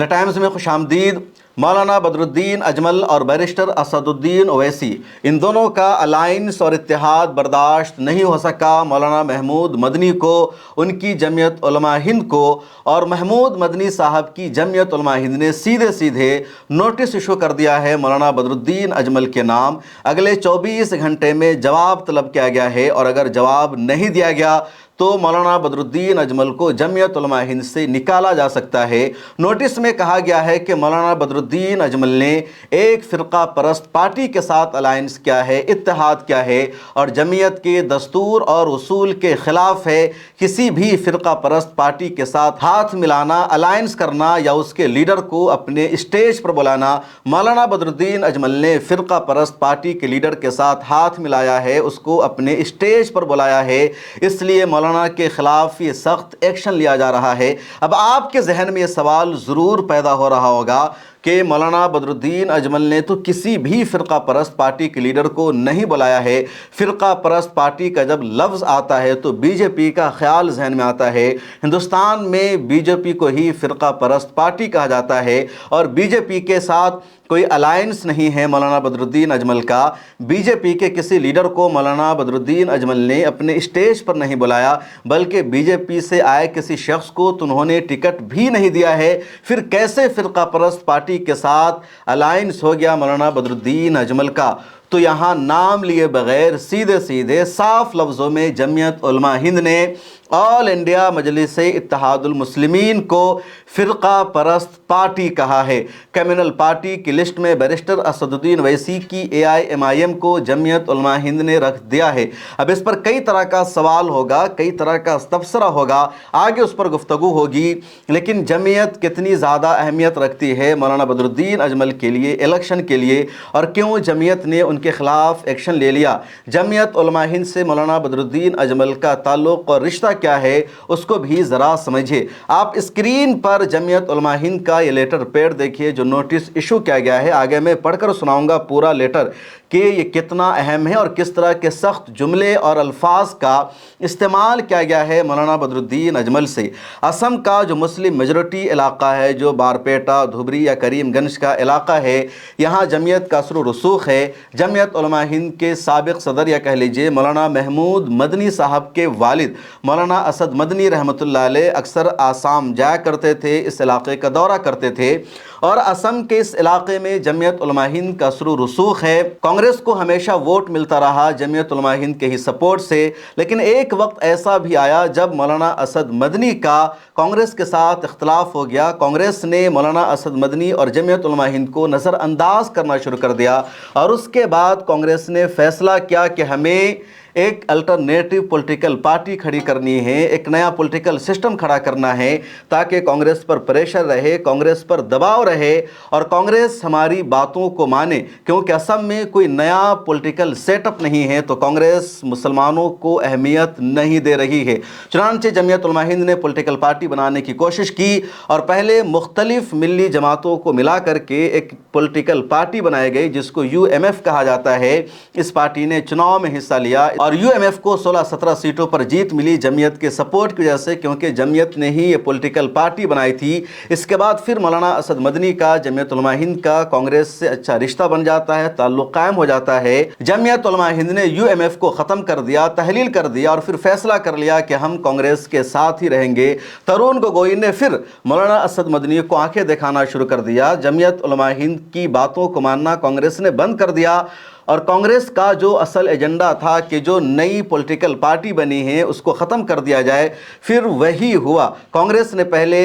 ملا ٹائمز میں خوش آمدید۔ مولانا بدرالدین اجمل اور بیرسٹر اسد الدین اویسی، ان دونوں کا الائنس اور اتحاد برداشت نہیں ہو سکا۔ مولانا محمود مدنی کو، ان کی جمعیت علماء ہند کو اور محمود مدنی صاحب کی جمعیت علماء ہند نے سیدھے نوٹس ایشو کر دیا ہے مولانا بدرالدین اجمل کے نام۔ اگلے 24 گھنٹے میں جواب طلب کیا گیا ہے، اور اگر جواب نہیں دیا گیا تو مولانا بدرالدین اجمل کو جمعیت علماء ہند سے نکالا جا سکتا ہے۔ نوٹس میں کہا گیا ہے کہ مولانا بدرالدین اجمل نے ایک فرقہ پرست پارٹی کے ساتھ الائنس کیا ہے، اتحاد کیا ہے، اور جمعیت کے دستور اور اصول کے خلاف ہے۔ کسی بھی فرقہ پرست پارٹی کے ساتھ ہاتھ ملانا، الائنس کرنا یا اس کے لیڈر کو اپنے اسٹیج پر بلانا، مولانا بدرالدین اجمل نے فرقہ پرست پارٹی کے لیڈر کے ساتھ ہاتھ ملایا ہے، اس کو اپنے اسٹیج پر بلایا ہے، اس لیے مولانا کے خلاف یہ سخت ایکشن لیا جا رہا ہے۔ اب آپ کے ذہن میں یہ سوال ضرور پیدا ہو رہا ہوگا کہ مولانا بدرالدین اجمل نے تو کسی بھی فرقہ پرست پارٹی کے لیڈر کو نہیں بلایا ہے۔ فرقہ پرست پارٹی کا جب لفظ آتا ہے تو بی جے پی کا خیال ذہن میں آتا ہے۔ ہندوستان میں بی جے پی کو ہی فرقہ پرست پارٹی کہا جاتا ہے، اور بی جے پی کے ساتھ کوئی الائنس نہیں ہے مولانا بدرالدین اجمل کا۔ بی جے پی کے کسی لیڈر کو مولانا بدرالدین اجمل نے اپنے اسٹیج پر نہیں بلایا، بلکہ بی جے پی سے آئے کسی شخص کو تو انہوں نے ٹکٹ بھی نہیں دیا ہے۔ پھر کیسے فرقہ پرست پارٹی کے ساتھ الائنس ہو گیا مولانا بدرالدین اجمل کا؟ تو یہاں نام لیے بغیر سیدھے صاف لفظوں میں جمعیت علماء ہند نے آل انڈیا مجلس اتحاد المسلمین کو فرقہ پرست پارٹی کہا ہے۔ کمیونل پارٹی کی لسٹ میں بیرسٹر اسد الدین اویسی کی AIMIM کو جمعیت علماء ہند نے رکھ دیا ہے۔ اب اس پر کئی طرح کا سوال ہوگا، کئی طرح کا تبصرہ ہوگا، آگے اس پر گفتگو ہوگی، لیکن جمعیت کتنی زیادہ اہمیت رکھتی ہے مولانا بدرالدین اجمل کے لیے، الیکشن کے لیے، اور کیوں جمعیت نے ان کے خلاف ایکشن لے لیا؟ جمعیت علماء ہند سے مولانا بدرالدین اجمل کا تعلق اور رشتہ کیا ہے، اس کو بھی ذرا سمجھے۔ آپ اسکرین پر جمعیت علماء ہند کا یہ لیٹر پیڈ دیکھیے جو نوٹس ایشو کیا گیا ہے۔ آگے میں پڑھ کر سناؤں گا پورا لیٹر کہ یہ کتنا اہم ہے اور کس طرح کے سخت جملے اور الفاظ کا استعمال کیا گیا ہے مولانا بدرالدین اجمل سے۔ اسم کا جو مسلم میجورٹی علاقہ ہے، جو بارپیٹا، دھبری یا کریم گنج کا علاقہ ہے، یہاں جمعیت کا اثر و رسوخ ہے۔ جمعیت علماء ہند کے سابق صدر یا کہہ لیجئے مولانا محمود مدنی صاحب کے والد مولانا اسد مدنی رحمۃ اللہ علیہ اکثر آسام جایا کرتے تھے، اس علاقے کا دورہ کرتے تھے، اور اسم کے اس علاقے میں جمعیت علماء ہند کا اثر و رسوخ ہے۔ کانگریس کو ہمیشہ ووٹ ملتا رہا جمعیت علماء ہند کے ہی سپورٹ سے، لیکن ایک وقت ایسا بھی آیا جب مولانا اسد مدنی کا کانگریس کے ساتھ اختلاف ہو گیا۔ کانگریس نے مولانا اسد مدنی اور جمعیت علماء ہند کو نظر انداز کرنا شروع کر دیا، اور اس کے بعد کانگریس نے فیصلہ کیا کہ ہمیں ایک الٹرنیٹو پولیٹیکل پارٹی کھڑی کرنی ہے، ایک نیا پولیٹیکل سسٹم کھڑا کرنا ہے تاکہ کانگریس پر پریشر رہے، کانگریس پر دباؤ رہے اور کانگریس ہماری باتوں کو مانے، کیونکہ اسم میں کوئی نیا پولیٹیکل سیٹ اپ نہیں ہے تو کانگریس مسلمانوں کو اہمیت نہیں دے رہی ہے۔ چنانچہ جمعیت علماء ہند نے پولیٹیکل پارٹی بنانے کی کوشش کی، اور پہلے مختلف ملی جماعتوں کو ملا کر کے ایک پولیٹیکل پارٹی بنائی گئی جس کو UMF کہا جاتا ہے۔ اس پارٹی نے چناؤ میں حصہ لیا اور UMF کو 16-17 سیٹوں پر جیت ملی جمعیت کے سپورٹ کی وجہ سے، کیونکہ جمعیت نے ہی یہ پولیٹیکل پارٹی بنائی تھی۔ اس کے بعد پھر مولانا اسد مدنی کا جمعیت علماء ہند کا کانگریس سے اچھا رشتہ بن جاتا ہے، تعلق قائم ہو جاتا ہے۔ جمعیت علماء ہند نے UMF کو ختم کر دیا، تحلیل کر دیا، اور پھر فیصلہ کر لیا کہ ہم کانگریس کے ساتھ ہی رہیں گے۔ ترون گوگوئی نے پھر مولانا اسد مدنی کو آنکھیں دکھانا شروع کر دیا۔ جمعیت علماء ہند کی باتوں کو ماننا کانگریس نے بند کر دیا، اور کانگریس کا جو اصل ایجنڈا تھا کہ جو نئی پولیٹیکل پارٹی بنی ہے اس کو ختم کر دیا جائے، پھر وہی ہوا۔ کانگریس نے پہلے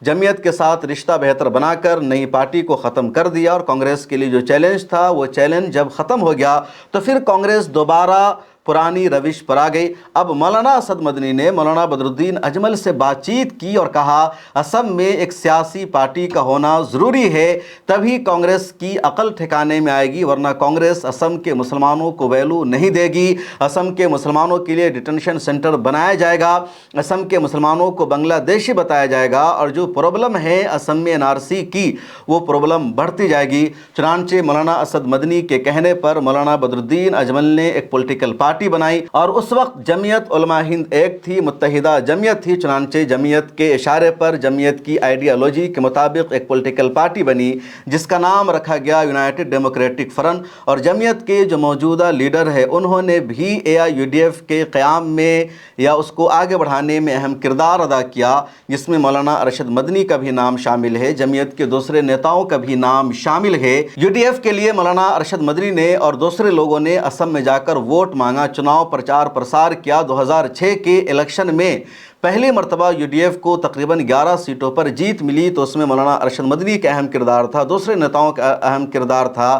جمعیت کے ساتھ رشتہ بہتر بنا کر نئی پارٹی کو ختم کر دیا، اور کانگریس کے لیے جو چیلنج تھا وہ چیلنج جب ختم ہو گیا تو پھر کانگریس دوبارہ پرانی روش پر آ گئی۔ اب مولانا اسد مدنی نے مولانا بدرالدین اجمل سے بات چیت کی اور کہا اسم میں ایک سیاسی پارٹی کا ہونا ضروری ہے، تبھی کانگریس کی عقل ٹھکانے میں آئے گی، ورنہ کانگریس اسم کے مسلمانوں کو ویلو نہیں دے گی۔ اسم کے مسلمانوں کے لیے ڈیٹینشن سینٹر بنایا جائے گا، اسم کے مسلمانوں کو بنگلہ دیشی بتایا جائے گا، اور جو پرابلم ہے اسم میں NRC کی وہ پرابلم بڑھتی جائے گی۔ چنانچہ مولانا اسد مدنی کے کہنے پر مولانا بدرالدین اجمل نے ایک پولیٹیکل پارٹی پارٹی بنائی اور اس وقت جمعیت علماء ہند ایک تھی، متحدہ جمعیت تھی، چنانچہ جمعیت کے اشارے پر جمعیت کی آئیڈیالوجی کے مطابق ایک پولیٹیکل پارٹی بنی جس کا نام رکھا گیا یونائٹڈ ڈیموکریٹک فرنٹ، اور جمعیت کے جو موجودہ لیڈر ہے انہوں نے بھی AIUDF کے قیام میں یا اس کو آگے بڑھانے میں اہم کردار ادا کیا، جس میں مولانا ارشد مدنی کا بھی نام شامل ہے، جمعیت کے دوسرے نیتاؤں کا بھی نام شامل ہے۔ UDF کے لیے مولانا ارشد مدنی نے اور دوسرے لوگوں نے اسم میں جا کر ووٹ مانگا، چناؤ پرچار پرسار کیا۔ 2006 کے الیکشن میں پہلی مرتبہ UDF کو تقریباً 11 سیٹوں پر جیت ملی، تو اس میں مولانا ارشد مدنی کا اہم کردار تھا، دوسرے نیتاؤں کا اہم کردار تھا۔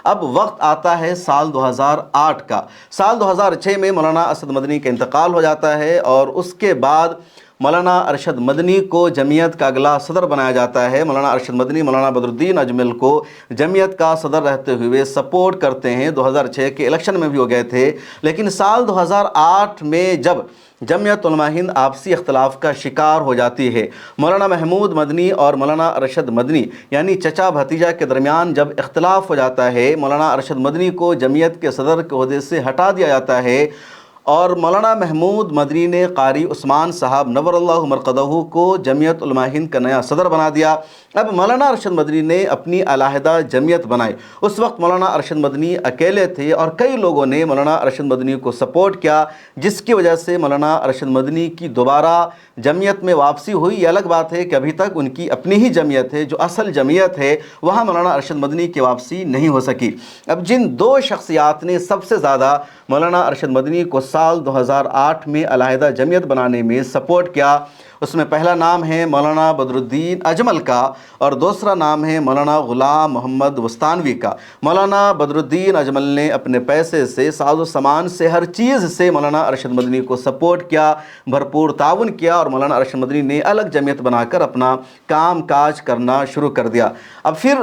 اب وقت آتا ہے سال 2008 کا۔ سال 2006 میں مولانا اسد مدنی کا انتقال ہو جاتا ہے اور اس کے بعد مولانا ارشد مدنی کو جمعیت کا اگلا صدر بنایا جاتا ہے۔ مولانا ارشد مدنی مولانا بدر الدین اجمل کو جمعیت کا صدر رہتے ہوئے سپورٹ کرتے ہیں۔ 2006 کے الیکشن میں بھی ہو گئے تھے، لیکن سال 2008 میں جب جمعیت علماء ہند آپسی اختلاف کا شکار ہو جاتی ہے، مولانا محمود مدنی اور مولانا ارشد مدنی یعنی چچا بھتیجا کے درمیان جب اختلاف ہو جاتا ہے، مولانا ارشد مدنی کو جمعیت کے صدر کے عہدے سے ہٹا دیا جاتا ہے اور مولانا محمود مدنی نے قاری عثمان صاحب نور اللہ مرقدہ کو جمعیت علماء ہند کا نیا صدر بنا دیا۔ اب مولانا ارشد مدنی نے اپنی علیحدہ جمعیت بنائی۔ اس وقت مولانا ارشد مدنی اکیلے تھے اور کئی لوگوں نے مولانا ارشد مدنی کو سپورٹ کیا، جس کی وجہ سے مولانا ارشد مدنی کی دوبارہ جمعیت میں واپسی ہوئی۔ یہ الگ بات ہے کہ ابھی تک ان کی اپنی ہی جمعیت ہے، جو اصل جمعیت ہے وہاں مولانا ارشد مدنی کی واپسی نہیں ہو سکی۔ اب جن دو شخصیات نے سب سے زیادہ مولانا ارشد مدنی کو سال 2008 میں علیحدہ جمعیت بنانے میں سپورٹ کیا، اس میں پہلا نام ہے مولانا بدر الدین اجمل کا اور دوسرا نام ہے مولانا غلام محمد وستانوی کا۔ مولانا بدر الدین اجمل نے اپنے پیسے سے، ساز و سامان سے، ہر چیز سے مولانا ارشد مدنی کو سپورٹ کیا، بھرپور تعاون کیا اور مولانا ارشد مدنی نے الگ جمعیت بنا کر اپنا کام کاج کرنا شروع کر دیا۔ اب پھر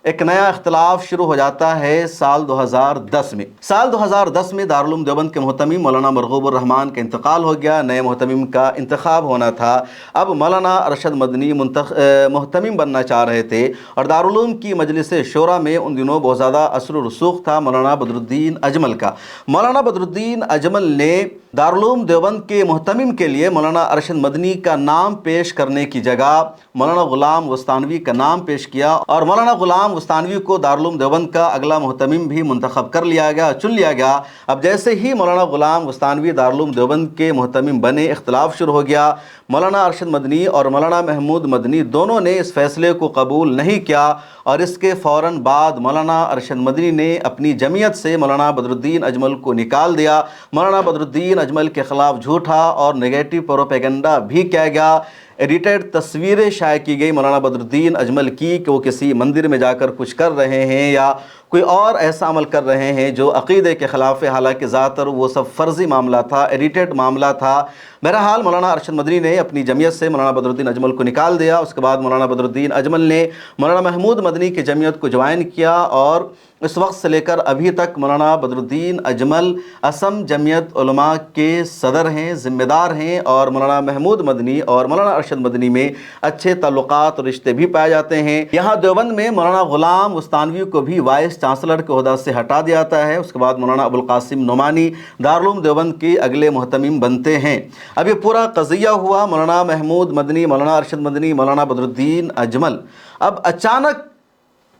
ایک نیا اختلاف شروع ہو جاتا ہے سال 2010 میں۔ سال 2010 میں دارالعلوم دیوبند کے محتمم مولانا مرغوب الرحمان کا انتقال ہو گیا، نئے محتمم کا انتخاب ہونا تھا۔ اب مولانا ارشد مدنی محتمم بننا چاہ رہے تھے اور دارالعلوم کی مجلس شورا میں ان دنوں بہت زیادہ اثر و رسوخ تھا مولانا بدر الدین اجمل کا۔ مولانا بدر الدین اجمل نے دارالعلوم دیوبند کے محتمم کے لیے مولانا ارشد مدنی کا نام پیش کرنے کی جگہ مولانا غلام وستانوی کا نام پیش کیا اور مولانا غلام وستانوی کو دارالعلوم دیوبند کا اگلا محتمم بھی منتخب کر لیا گیا، چن لیا گیا۔ اب جیسے ہی مولانا غلام وستانوی دارالعلوم دیوبند کے محتمم بنے، اختلاف شروع ہو گیا۔ مولانا ارشد مدنی اور مولانا محمود مدنی دونوں نے اس فیصلے کو قبول نہیں کیا اور اس کے فوراً بعد مولانا ارشد مدنی نے اپنی جمعیت سے مولانا بدر الدین اجمل کو نکال دیا۔ مولانا بدر الدین اجمل کے خلاف جھوٹا اور نیگیٹو پروپیگنڈا بھی کیا گیا۔ ایڈیٹڈ تصویریں شائع کی گئی مولانا بدر الدین اجمل کی کہ وہ کسی مندر میں جا کر کچھ کر رہے ہیں یا کوئی اور ایسا عمل کر رہے ہیں جو عقیدے کے خلاف ہے، حالانکہ ذات تر وہ سب فرضی معاملہ تھا، ایڈیٹڈ معاملہ تھا۔ بہرحال مولانا ارشد مدنی نے اپنی جمعیت سے مولانا بدر الدین اجمل کو نکال دیا۔ اس کے بعد مولانا بدر الدین اجمل نے مولانا محمود مدنی کی جمعیت کو جوائن کیا اور اس وقت سے لے کر ابھی تک مولانا بدر الدین اجمل اسم جمعیت علماء کے صدر ہیں، ذمہ دار ہیں اور مولانا محمود مدنی اور مولانا ارشد مدنی میں اچھے تعلقات اور رشتے بھی پائے جاتے ہیں۔ یہاں دیوبند میں مولانا غلام وستانوی کو بھی وائس چانسلر کے عہدہ سے ہٹا دیا جاتا ہے۔ اس کے بعد مولانا ابو القاسم نعمانی دارالعلوم دیوبند کے اگلے محتمم بنتے ہیں۔ اب یہ پورا قضیہ ہوا مولانا محمود مدنی، مولانا ارشد مدنی، مولانا بدر الدین اجمل۔ اب اچانک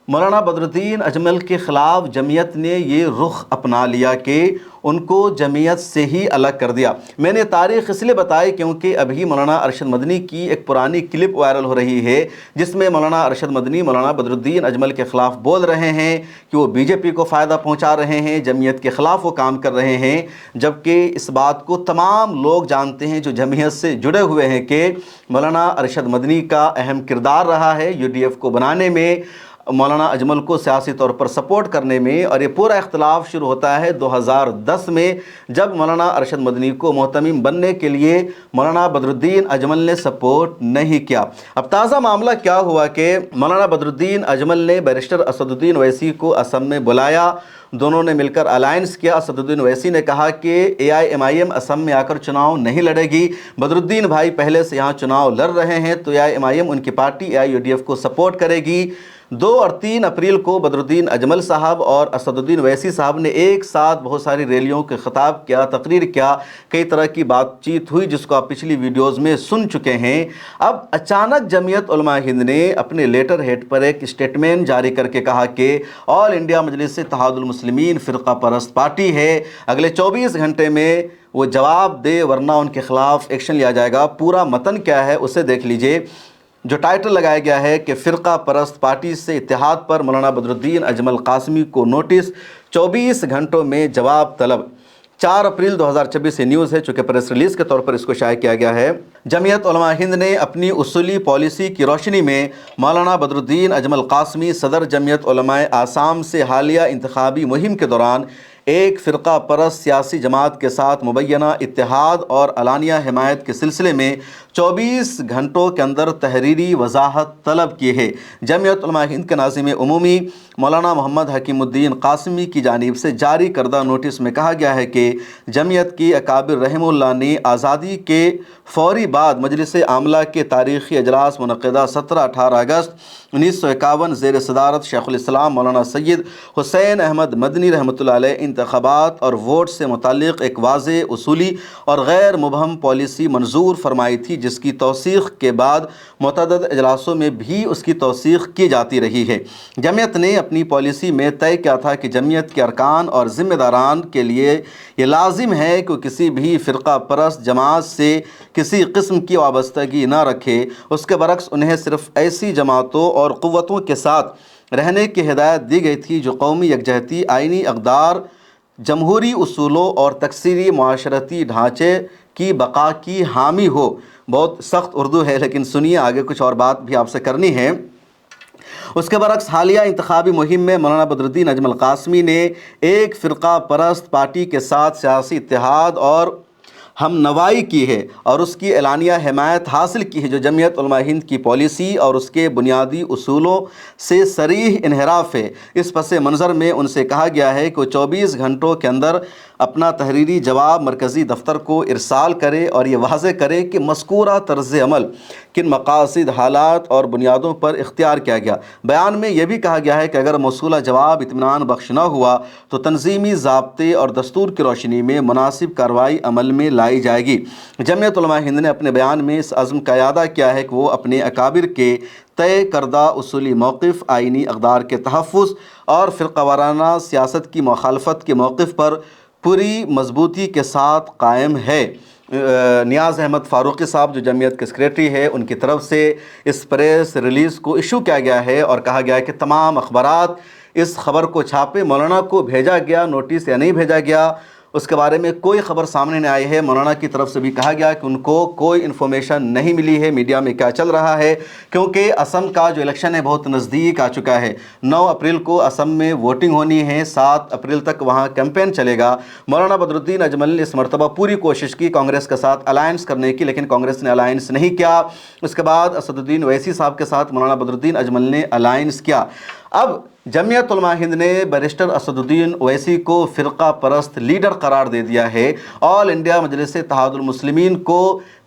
مولانا بدر الدین اجمل کے خلاف جمعیت نے یہ رخ اپنا لیا کہ ان کو جمعیت سے ہی الگ کر دیا۔ میں نے تاریخ اس لیے بتائی کیونکہ ابھی مولانا ارشد مدنی کی ایک پرانی کلپ وائرل ہو رہی ہے جس میں مولانا ارشد مدنی مولانا بدر الدین اجمل کے خلاف بول رہے ہیں کہ وہ BJP کو فائدہ پہنچا رہے ہیں، جمعیت کے خلاف وہ کام کر رہے ہیں، جبکہ اس بات کو تمام لوگ جانتے ہیں جو جمعیت سے جڑے ہوئے ہیں کہ مولانا ارشد مدنی کا اہم کردار رہا ہے UDF کو بنانے میں، مولانا اجمل کو سیاسی طور پر سپورٹ کرنے میں، اور یہ پورا اختلاف شروع ہوتا ہے 2010 میں جب مولانا ارشد مدنی کو محتمم بننے کے لیے مولانا بدر الدین اجمل نے سپورٹ نہیں کیا۔ اب تازہ معاملہ کیا ہوا کہ مولانا بدر الدین اجمل نے بیرسٹر اسد الدین اویسی کو اسم میں بلایا، دونوں نے مل کر الائنس کیا۔ اسدالدین اویسی نے کہا کہ AIMIM اسم میں آ کر چناؤ نہیں لڑے گی، بدرالدین بھائی پہلے سے یہاں چناؤ لڑ رہے ہیں تو AIMIM ان کی پارٹی AIUDF کو سپورٹ کرے گی۔ 2 اور 3 اپریل کو بدرالدین اجمل صاحب اور اسدالدین اویسی صاحب نے ایک ساتھ بہت ساری ریلیوں کے خطاب کیا، تقریر کیا، کئی طرح کی بات چیت ہوئی جس کو آپ پچھلی ویڈیوز میں سن چکے ہیں۔ اب اچانک جمعیت علماء ہند نے اپنے لیٹر ہیڈ پر ایک اسٹیٹمنٹ جاری کر کے کہا کہ آل انڈیا مجلس اتحاد المسلمین فرقہ پرست پارٹی ہے، اگلے 24 گھنٹے میں وہ جواب دے ورنہ ان کے خلاف ایکشن لیا جائے گا۔ پورا متن کیا ہے اسے دیکھ لیجئے، جو ٹائٹل لگایا گیا ہے کہ فرقہ پرست پارٹی سے اتحاد پر مولانا بدرالدین اجمل قاسمی کو نوٹس، 24 گھنٹوں میں جواب طلب۔ 4 اپریل 2026 سے نیوز ہے، چونکہ پریس ریلیز کے طور پر اس کو شائع کیا گیا ہے۔ جمعیت علماء ہند نے اپنی اصولی پالیسی کی روشنی میں مولانا بدرالدین اجمل قاسمی صدر جمعیت علماء آسام سے حالیہ انتخابی مہم کے دوران ایک فرقہ پرست سیاسی جماعت کے ساتھ مبینہ اتحاد اور علانیہ حمایت کے سلسلے میں 24 گھنٹوں کے اندر تحریری وضاحت طلب کی ہے۔ جمعیت علماء ہند کے ناظم عمومی مولانا محمد حکیم الدین قاسمی کی جانب سے جاری کردہ نوٹس میں کہا گیا ہے کہ جمعیت کی اکابر رحم اللہ نے آزادی کے فوری بعد مجلس عاملہ کے تاریخی اجلاس منعقدہ 17-18 اگست 1951 زیر صدارت شیخ الاسلام مولانا سید حسین احمد مدنی رحمۃ اللہ علیہ انتخابات اور ووٹ سے متعلق ایک واضح اصولی اور غیر مبہم پالیسی منظور فرمائی تھی، جس کی توثیق کے بعد متعدد اجلاسوں میں بھی اس کی توثیق کی جاتی رہی ہے۔ جمعیت نے اپنی پالیسی میں طے کیا تھا کہ جمعیت کے ارکان اور ذمہ داران کے لیے یہ لازم ہے کہ کسی بھی فرقہ پرست جماعت سے کسی قسم کی وابستگی نہ رکھے، اس کے برعکس انہیں صرف ایسی جماعتوں اور قوتوں کے ساتھ رہنے کی ہدایت دی گئی تھی جو قومی یکجہتی، آئینی اقدار، جمہوری اصولوں اور تکثیری معاشرتی ڈھانچے کی بقا کی حامی ہو۔ بہت سخت اردو ہے لیکن سنیے، آگے کچھ اور بات بھی آپ سے کرنی ہے۔ اس کے برعکس حالیہ انتخابی مہم میں مولانا بدرالدین اجمل قاسمی نے ایک فرقہ پرست پارٹی کے ساتھ سیاسی اتحاد اور ہم نوائی کی ہے اور اس کی اعلانیہ حمایت حاصل کی ہے، جو جمعیت علماء ہند کی پالیسی اور اس کے بنیادی اصولوں سے صریح انحراف ہے۔ اس پس منظر میں ان سے کہا گیا ہے کہ وہ 24 گھنٹوں کے اندر اپنا تحریری جواب مرکزی دفتر کو ارسال کرے اور یہ واضح کرے کہ مذکورہ طرز عمل کن مقاصد، حالات اور بنیادوں پر اختیار کیا گیا۔ بیان میں یہ بھی کہا گیا ہے کہ اگر موصولہ جواب اطمینان بخش نہ ہوا تو تنظیمی ضابطے اور دستور کی روشنی میں مناسب کارروائی عمل میں لائی جائے گی۔ جمعیت علماء ہند نے اپنے بیان میں اس عزم کا اعادہ کیا ہے کہ وہ اپنے اکابر کے طے کردہ اصولی موقف، آئینی اقدار کے تحفظ اور فرقہ وارانہ سیاست کی مخالفت کے موقف پر پوری مضبوطی کے ساتھ قائم ہے۔ نیاز احمد فاروقی صاحب جو جمعیت کے سیکریٹری ہے، ان کی طرف سے اس پریس ریلیز کو ایشو کیا گیا ہے اور کہا گیا ہے کہ تمام اخبارات اس خبر کو چھاپے، مولانا کو بھیجا گیا نوٹس یا نہیں بھیجا گیا اس کے بارے میں کوئی خبر سامنے نہیں آئی ہے۔ مولانا کی طرف سے بھی کہا گیا کہ ان کو کوئی انفارمیشن نہیں ملی ہے میڈیا میں کیا چل رہا ہے، کیونکہ اسم کا جو الیکشن ہے بہت نزدیک آ چکا ہے۔ 9 اپریل کو اسم میں ووٹنگ ہونی ہے، 7 اپریل تک وہاں کیمپین چلے گا۔ مولانا بدرالدین اجمل نے اس مرتبہ پوری کوشش کی کانگریس کے ساتھ الائنس کرنے کی، لیکن کانگریس نے الائنس نہیں کیا۔ اس کے بعد اسدالدین اویسی صاحب کے ساتھ مولانا بدرالدین اجمل نے الائنس کیا۔ اب جمعیت علماء ہند نے بیرسٹر اسدالدین اویسی کو فرقہ پرست لیڈر قرار دے دیا ہے۔ آل انڈیا مجلس اتحاد المسلمین کو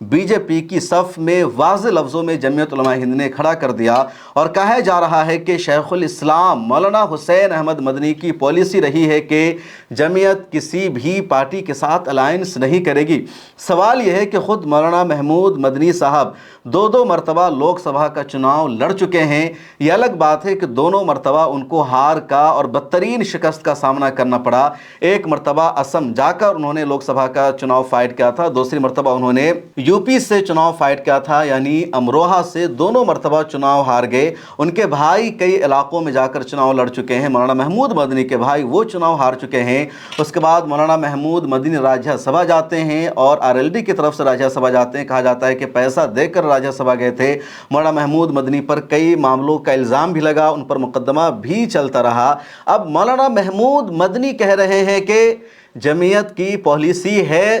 بی جے پی کی صف میں واضح لفظوں میں جمعیت علماء ہند نے کھڑا کر دیا اور کہا جا رہا ہے کہ شیخ الاسلام مولانا حسین احمد مدنی کی پالیسی رہی ہے کہ جمعیت کسی بھی پارٹی کے ساتھ الائنس نہیں کرے گی۔ سوال یہ ہے کہ خود مولانا محمود مدنی صاحب 2 مرتبہ لوک سبھا کا چناؤ لڑ چکے ہیں۔ یہ الگ بات ہے کہ دونوں مرتبہ ان کو ہار کا اور بدترین شکست کا سامنا کرنا پڑا۔ ایک مرتبہ اسم جا کر انہوں نے لوک سبھا کا چناؤ فائٹ کیا تھا، دوسری مرتبہ انہوں نے یوپی سے چناؤ فائٹ کیا تھا، یعنی امروہہ سے دونوں مرتبہ چناؤ ہار گئے۔ ان کے بھائی کئی علاقوں میں جا کر چناؤ لڑ چکے ہیں، مولانا محمود مدنی کے بھائی وہ چناؤ ہار چکے ہیں۔ اس کے بعد مولانا محمود مدنی راجیہ سبھا جاتے ہیں اور RLD کی طرف سے راجیہ سبھا جاتے ہیں۔ کہا جاتا ہے کہ پیسہ دے کر راجیہ سبھا گئے تھے۔ مولانا محمود مدنی پر کئی معاملوں کا الزام بھی لگا، ان پر مقدمہ بھی چلتا رہا۔ اب مولانا محمود مدنی کہہ رہے ہیں کہ جمعیت کی پالیسی ہے